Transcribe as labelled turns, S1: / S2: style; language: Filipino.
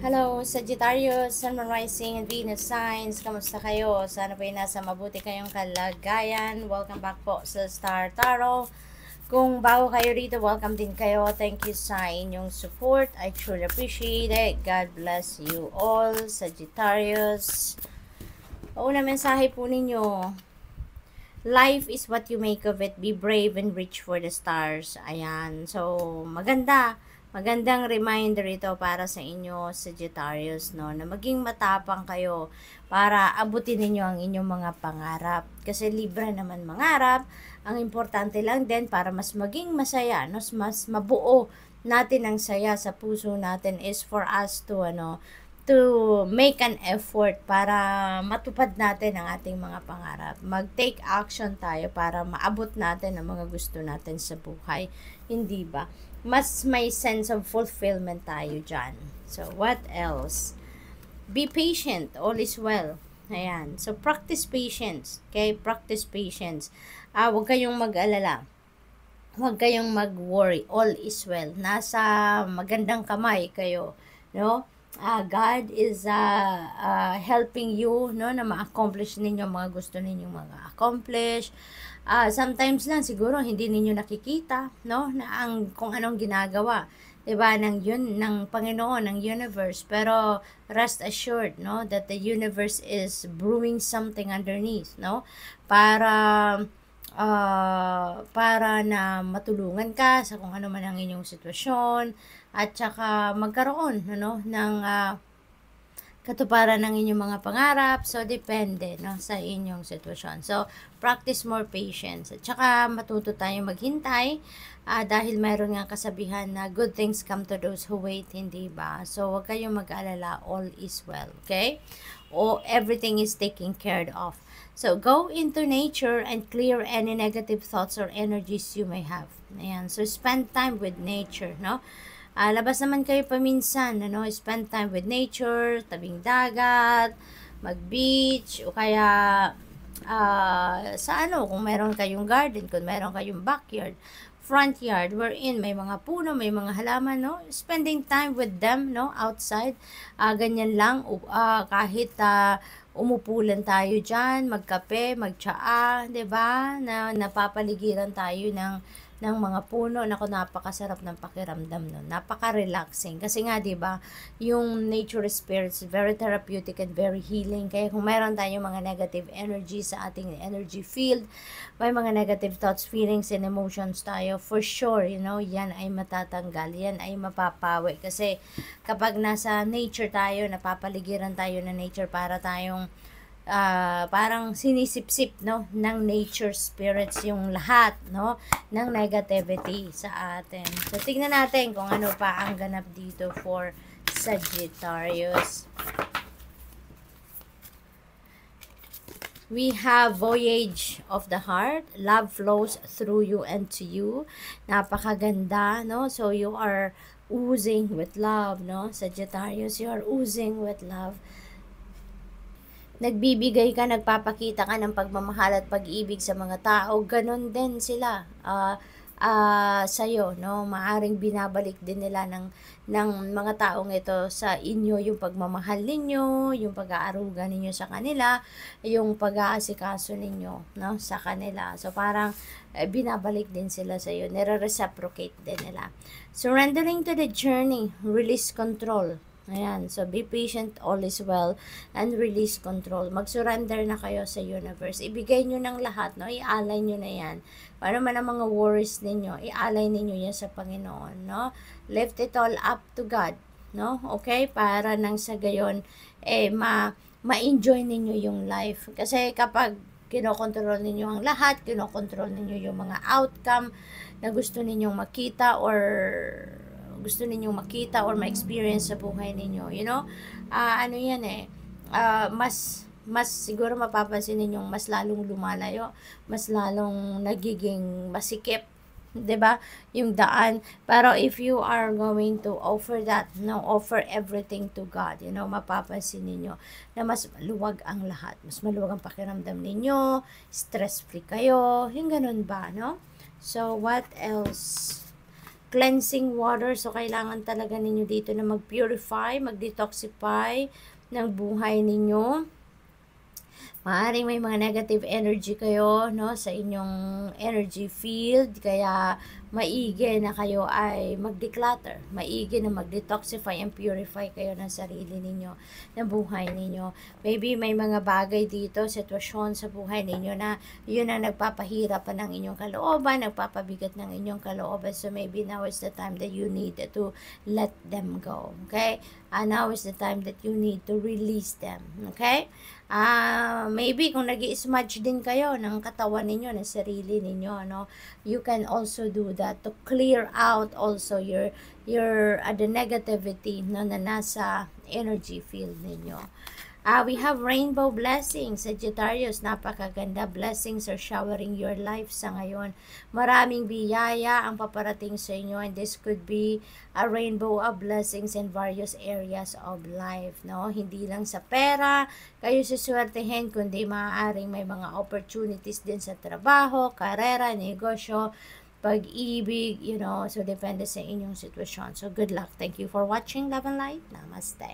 S1: Hello, Sagittarius, Sun, Moon, Rising, and Venus signs. Kamusta kayo? Sana po ay nasa mabuti kayong kalagayan. Welcome back po sa Star Tarot. Kung bago kayo rito, welcome din kayo. Thank you sa inyong support. I truly appreciate it. God bless you all, Sagittarius. Una mensahe po ninyo. Life is what you make of it. Be brave and reach for the stars. Ayan. So, magandang reminder ito para sa inyo, Sagittarius, no, na maging matapang kayo para abutin ninyo ang inyong mga pangarap. Kasi libre naman mangarap. Ang importante lang din para mas maging masaya, no, mas mabuo natin ang saya sa puso natin is for us to make an effort para matupad natin ang ating mga pangarap. Mag-take action tayo para maabot natin ang mga gusto natin sa buhay. Hindi ba? Mas may sense of fulfillment tayo dyan. So, what else? Be patient. All is well. Ayan. So, practice patience. Okay? Practice patience. Huwag kayong mag-alala. Huwag kayong mag-worry. All is well. Nasa magandang kamay kayo. No? God is helping you, no, na ma-accomplish ninyo mga gusto ninyong accomplish. Sometimes lang siguro hindi ninyo nakikita, no, na kung anong ginagawa, 'di ba, ng Panginoon, ng universe. Pero rest assured, no, that the universe is brewing something underneath, no, para na matulungan ka sa kung ano man ang inyong sitwasyon at saka magkaroon ng katuparan ng inyong mga pangarap. So, depende, no, sa inyong sitwasyon. So, practice more patience. At saka matuto tayong maghintay dahil mayroon nga kasabihan na good things come to those who wait, hindi ba? So, huwag kayong mag-alala. All is well, okay? Everything is taken care of. So, go into nature and clear any negative thoughts or energies you may have. Ayan. So, spend time with nature, no? Labas naman kayo paminsan, spend time with nature, tabing dagat, mag-beach, o kaya sa kung meron kayong garden, kung meron kayong backyard, front yard, wherein may mga puno, may mga halaman, no? Spending time with them, no? Outside, ganyan lang, kahit umupo lang tayo dyan, magkape, magtsaa, 'di ba? Na napapaligiran tayo ng mga puno. Naku, napakasarap ng pakiramdam nun. Napaka-relaxing. Kasi nga, 'di ba, yung nature spirits very therapeutic and very healing. Kaya kung meron tayong mga negative energy sa ating energy field, may mga negative thoughts, feelings, and emotions tayo, for sure, yan ay matatanggal. Yan ay mapapawi. Kasi kapag nasa nature tayo, napapaligiran tayo ng nature para tayong parang sinisipsip, no, ng nature spirits yung lahat, no, ng negativity sa atin. So, tingnan natin kung ano pa ang ganap dito for Sagittarius. We have Voyage of the Heart. Love flows through you and to you. Napakaganda, no? So, you are oozing with love, no? Sagittarius, you are oozing with love. Nagbibigay ka, nagpapakita ka ng pagmamahal at pag-ibig sa mga tao, ganun din sila sa'yo, no? Maaring binabalik din nila ng mga taong ito sa inyo yung pagmamahal ninyo, yung pag-aaruga ninyo sa kanila, yung pag-aasikaso ninyo, no, sa kanila. So, parang binabalik din sila sa'yo, nire-reciprocate din nila. Surrendering to the journey, release control. Ayan, so be patient, all is well, and release control. Mag-surrender na kayo sa universe. Ibigay nyo ng lahat, no? Ialay nyo na yan. Paano man ang mga worries ninyo, ialay ninyo yan sa Panginoon, no? Lift it all up to God, no? Okay? Para nang sa gayon, ma-enjoy ninyo yung life. Kasi kapag kinokontrol ninyo ang lahat, kinokontrol ninyo yung mga outcome na gusto ninyong makita or ma-experience sa buhay ninyo, yan mas siguro mapapansin ninyong mas lalong lumalayo, mas lalong nagiging masikip, 'di ba, yung daan. Pero if you are going to offer that, offer everything to God, mapapansin ninyo na mas maluwag ang lahat, mas maluwag ang pakiramdam ninyo, stress free kayo, yung ganun ba, no? So what else? cleansing water. So, kailangan talaga ninyo dito na mag-purify, mag-detoxify ng buhay ninyo. Maaaring may mga negative energy kayo, no, sa inyong energy field, kaya maigi na kayo ay mag-declutter, maigi na mag-detoxify and purify kayo ng sarili ninyo, ng buhay ninyo. Maybe may mga bagay dito, sitwasyon sa buhay ninyo na yun ang nagpapahirap pa ng inyong kalooban, nagpapabigat ng inyong kalooban. So maybe now is the time that you need to let them go, okay? Now is the time that you need to release them, okay? Maybe kung nag-i-smudge din kayo ng katawan ninyo, ng sarili ninyo, no, you can also do that to clear out also your the negativity, no, na nasa energy field ninyo. We have rainbow blessings, Sagittarius, napakaganda. Blessings are showering your life sa ngayon. Maraming biyaya ang paparating sa inyo, and this could be a rainbow of blessings in various areas of life, no? Hindi lang sa pera kayo suswertehin, kundi maaaring may mga opportunities din sa trabaho, karera, negosyo, pag-ibig, you know, so depende sa inyong sitwasyon. So good luck. Thank you for watching. Love and light. Namaste.